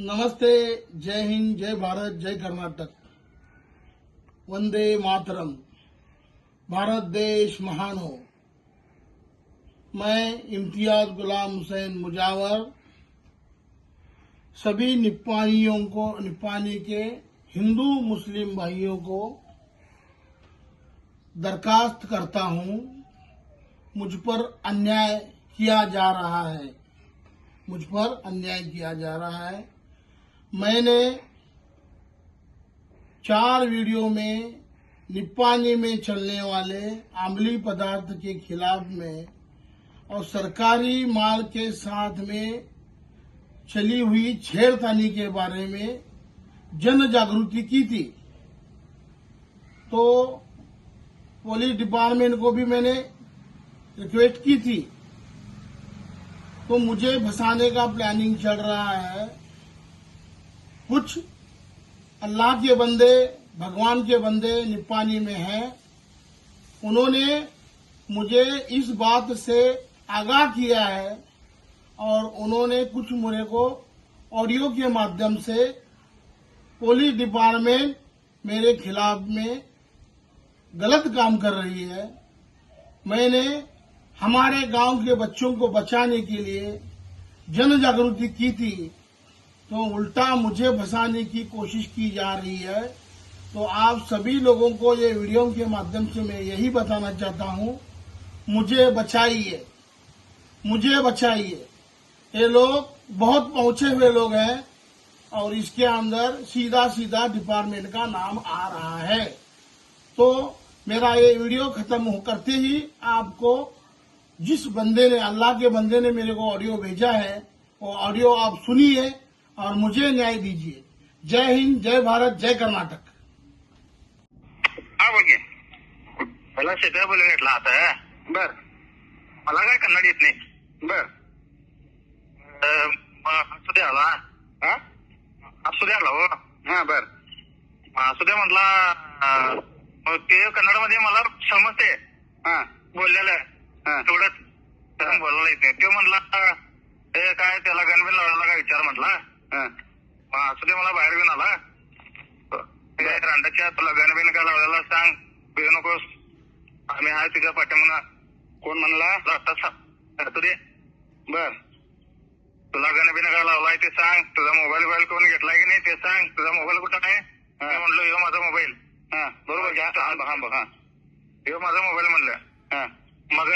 नमस्ते, जय हिंद, जय भारत, जय कर्नाटक। वंदे मातरम। भारत देश महान हो। मैं इम्तियाज गुलाम हुसैन मुजावर सभी निप्पानी के हिंदू मुस्लिम भाइयों को दरखास्त करता हूं, मुझ पर अन्याय किया जा रहा है। मुझ पर अन्याय किया जा रहा है। मैंने 4 वीडियो में निप्पानी में चलने वाले अम्लीय पदार्थ के खिलाफ में और सरकारी माल के साथ में चली हुई छेड़खानी के बारे में जन जागृति की थी। तो पुलिस डिपार्टमेंट को भी मैंने रिक्वेस्ट की थी। तो मुझे फंसाने का प्लानिंग चल रहा है। कुछ अल्लाह के बंदे, भगवान के बंदे निप्पानी में हैं। उन्होंने मुझे इस बात से आगाह किया है और उन्होंने कुछ मेरे को ऑडियो के माध्यम से पुलिस डिपार्टमेंट मेरे खिलाफ में गलत काम कर रही है। मैंने हमारे गांव के बच्चों को बचाने के लिए जन जागृति की थी, तो उल्टा मुझे फंसाने की कोशिश की जा रही है। तो आप सभी लोगों को ये वीडियो के माध्यम से मैं यही बताना चाहता हूं, मुझे बचाइए, मुझे बचाइए। ये लोग बहुत पहुंचे हुए लोग हैं और इसके अंदर सीधा सीधा डिपार्टमेंट का नाम आ रहा है। तो मेरा ये वीडियो खत्म करते ही आपको जिस बंदे ने, अल्लाह के बंदे ने मेरे को ऑडियो भेजा है, वो ऑडियो आप सुनिए और मुझे न्याय दीजिए। जय हिंद, जय भारत, जय कर्नाटक। हा बोल की. मला शेतात बोलून घेतला आता. बर. मला काय कन्नड येत नाही. बर. असू दे आला. हा असू दे आला हो. हा बर. असू दे म्हटला. ते कन्नडमध्ये मला समजते. हा बोललेलं तेवढंच बोलायला येत नाही. तो म्हटला ते काय त्याला गणबिन लावायला काय विचार म्हटला. असू दे मला बाहेर घेऊन आला. रांडाच्या तुला गणबिन काय लावलेला सांग, भेऊ नकोस, आम्ही आहे तुझ्या पाठीमागं. कोण म्हणला? आता दे. बर. तुला गणबिन काय लावलाय ते सांग, तुझा मोबाईल कोण घेतलाय की नाही ते सांग, तुझा मोबाईल कुठं आहे. म्हणलो ह्यो माझा मोबाईल. बरोबर घ्या. हा ह्यो माझा मोबाईल म्हणलं. मग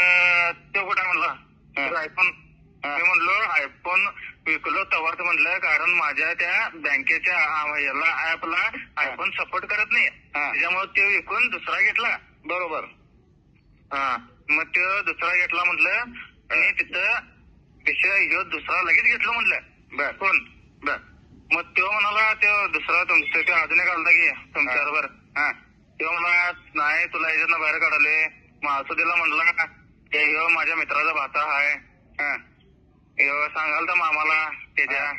तो कुठं म्हणला आयफोन. मी म्हणलो आयफोन विकलो तवाच म्हणलं, कारण माझ्या त्या बँकेच्या याला ऍपला आयफोन सपोर्ट करत नाही, त्याच्यामुळे ते विकून दुसरा घेतला. बरोबर. मग तो दुसरा घेतला म्हटलं आणि तिथं विषय ह्यो दुसरा लगेच घेतलं म्हटलं. बर. कोण? बर. मग तो म्हणाला तो दुसरा तुमचं ते अजून एक आलता की तुमच्या बरोबर. तो म्हणला नाही तुला याच्यातनं बाहेर काढले. मग असू दिला म्हणला ह्यो माझ्या मित्राचा भाता आहे. सांगाल तर मामाला त्याच्या.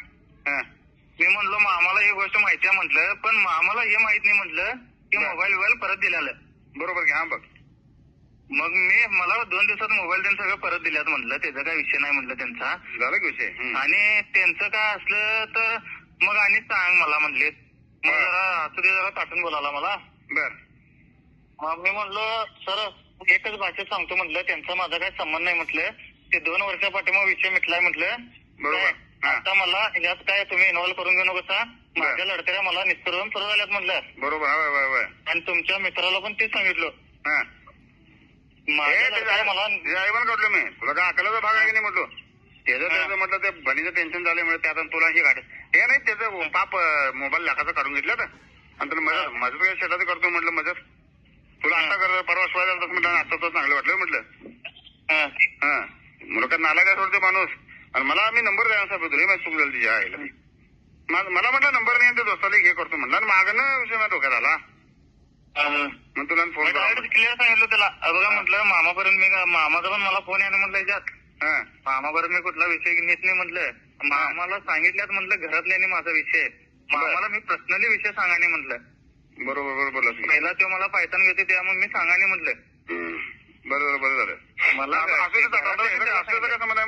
मी म्हणलो मामाला ही गोष्ट माहिती आहे म्हटलं, पण मामाला हे माहित नाही म्हटलं की मोबाईल परत दिलेलं. बरोबर घ्या बघ. मग मला 2 दिवसात मोबाईल त्यांनी सगळं परत दिल्यात म्हटलं, त्याचा काय विषय नाही म्हटलं त्यांचा. झाला की विषय. आणि त्यांचं काय असलं तर मग आणि सांग मला म्हणले. मग जरा असू दे, जरा ताटून बोलायला मला. बर. मग मी म्हणलो सर एकच भाषेत सांगतो म्हटलं, त्यांचा माझा काय संबंध नाही म्हटलं, ते 2 वर्षा पाठीमागे विषय मिटलाय म्हटलं. बरोबर. आता मला यात काय तुम्ही इन्व्हॉल्व करून घेऊ नका. माझ्या लढत्या मला निष्करून सुरू झाल्यात म्हटलं. बरोबर. आणि तुमच्या मित्राला पण तेच सांगितलं. मला काढलो मी. तुला काय अकलाचा भाग आहे की नाही म्हटलो. त्याचं म्हटलं ते बनीचं टेन्शन झाल्यामुळे त्यात तुला हे काढ हे नाही, त्याचं पाप मोबाईल लाखाचा काढून घेतला आणि तुला मदत काय शेताचं करतो म्हटलं. मदत तुला आता कर, परवा शिवाय झालं म्हटलं, आता तर चांगलं वाटलं म्हटलं. मुलगा नाला काय सोडते माणूस. आणि मला मी नंबर द्यायला सांगतो तुला, माझी चूक झाली तिच्या आईला. मला म्हटलं नंबर नाही, ते दोस्ताला हे करतो म्हटलं आणि मागं विषय माझ्या डोक्यात आला. मग तुला फोन क्लिअर सांगितलं त्याला. बघा म्हटलं मामापर्यंत मामाचा पण मला फोन यायला म्हटलं याच्यात. मामापर्यंत मी कुठला विषय नेत नाही म्हटलं. मामाला सांगितल्यात म्हटलं घरातल्याने माझा विषय. मामाला मी पर्सनली विषय सांगा नाही म्हटलं. बरोबर. पहिला तो मला पायथन घेते त्यामुळे मी सांगा नाही म्हटलं. बरं झालं. मला असं कसं मला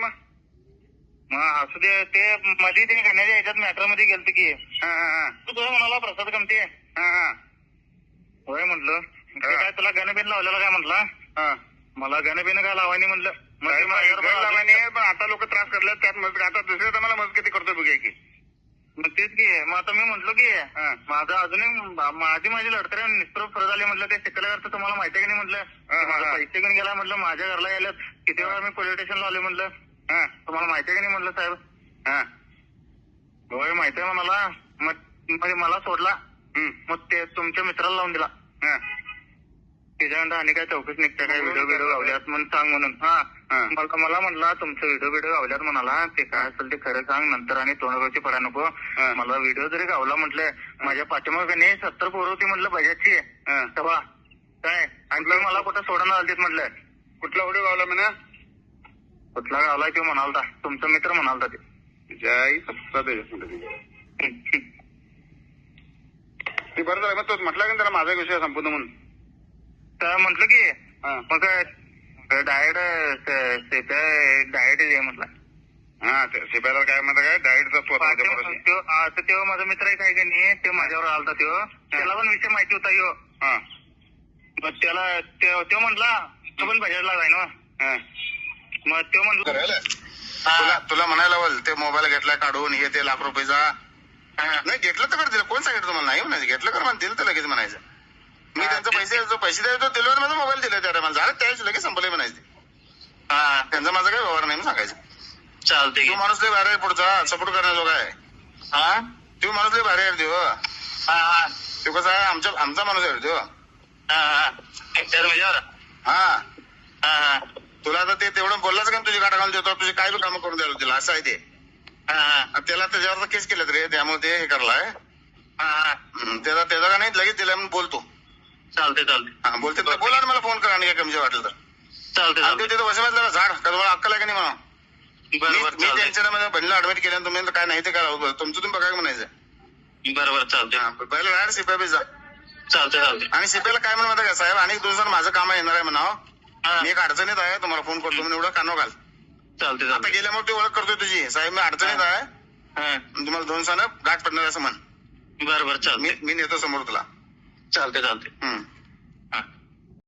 मग असू दे ते मध्ये ते घेण्याच्या ह्याच्यात मॅटर मध्ये गेलत की तू तुझ्या म्हणाला प्रसाद गमते होय म्हटलं ते काय तुला गणबिन लावलेला काय म्हटलं मला गणबिन काय लावायनी म्हटलं पण आता लोक त्रास करले त्यात आता दुसऱ्या तर मला मदत किती करतो बघूया की मग तेच की मग आता मी म्हटलो की माझं अजूनही माझी लढतऱ्या निष्प्रभ फरक झाले म्हटलं ते शिकल्यावर तुम्हाला माहिती आहे की नाही म्हटलं माझा पैसे घेऊन गेला म्हटलं माझ्या घरला गेल्यात किती वेळा मी पोलीस स्टेशनला आले म्हटलं तुम्हाला माहिती आहे की नाही म्हटलं साहेब होय माहिती आहे मला मग मला सोडला मग ते तुमच्या मित्राला लावून दिला त्याच्यानंतर आणि काय चौकशी निघत्या काय व्हिडिओ गावल्यात म्हणून सांग म्हणून मला म्हटला तुमचं व्हिडिओ गावल्यात म्हणाला ते काय असेल ते खरं सांग नंतर आणि तोंडावरची पडा नको मला व्हिडिओ जरी गावला म्हटलं माझ्या पाठीमागे नाही 70 पोरं होती म्हटलं बजाजची तेव्हा काय आणि मला कुठं सोडणं आलतीत म्हटलं कुठला व्हिडिओ गावला म्हणा कुठला गावलाय तो म्हणालता तुमचा मित्र म्हणालता ते जय ते बरं झालं मग तो म्हटलं की त्याला माझा विषय संपूर्ण म्हणून तर म्हटलं की मग डायरेक्ट आहे म्हटलं शिपायला काय म्हणता काय डायरेक्टचा तेव्हा माझा मित्र आहे काय की नाही ते माझ्यावर आलता त्याला पण विषय माहिती होता यो मग त्याला तो म्हटला तो पण बजाजला जाय ना मग तो म्हटलं तुला म्हणायला बोल ते मोबाईल घेतला काढून हे ते लाख रुपयाचा नाही घेतलं तर कर दिलं कोण सांगितलं तुम्हाला नाही म्हणायचं घेतलं कर मला दिलं तर लगेच म्हणायचं मी त्यांचा पैसे द्यायचो दिल्यावर माझा मोबाईल दिला त्या टायमाला झालं त्यावेळेस लगेच संपले म्हणायचे त्यांचा माझा काही व्यवहार नाही सांगायचं चालते तू माणूस लय भारी आहे पुढचा सपोर्ट करण्याजोगा आहे तुम्ही माणूस लय भारी आहे तो कसा आहे आमचा माणूस आहे तो तुला आता ते तेवढं बोललाच का तुझी गाठा घालून देतो तुझी काय बी कामं करून द्यायला तिला असं आहे ते त्याला त्याच्यावर केस केलं रे त्यामुळे ते हे करलाय त्याचा का नाही लगेच दिलाय म्हणून बोलतो चालते बोलते बोला मला फोन करा आणि काय कमी वाटलं तर चालते तिथं वसमतला झाड का तुम्हाला अक्कल आहे का नाही म्हणा मी त्यांच्या बहिणीला ऍडमिट केलं तुम्ही काय नाही ते करा तुमचं तुम्ही बघा म्हणायचं बरोबर चालते पहिलं राहायला शिपाई जा चालते आणि शिपाईला काय म्हणा का साहेब आणि दिवसात माझं काम येणार आहे म्हणावं मी एक अडचणीत आहे तुम्हाला फोन करतो म्हणून एवढं कानो घाल चालते आता गेल्यामुळे ती ओळख करतोय तुझी साहेब मी अडचणीत आहे तुम्हाला 2 दिवसानं गाठ पडणार असं म्हण बरोबर चालते मी नेतो समोर तुला चालते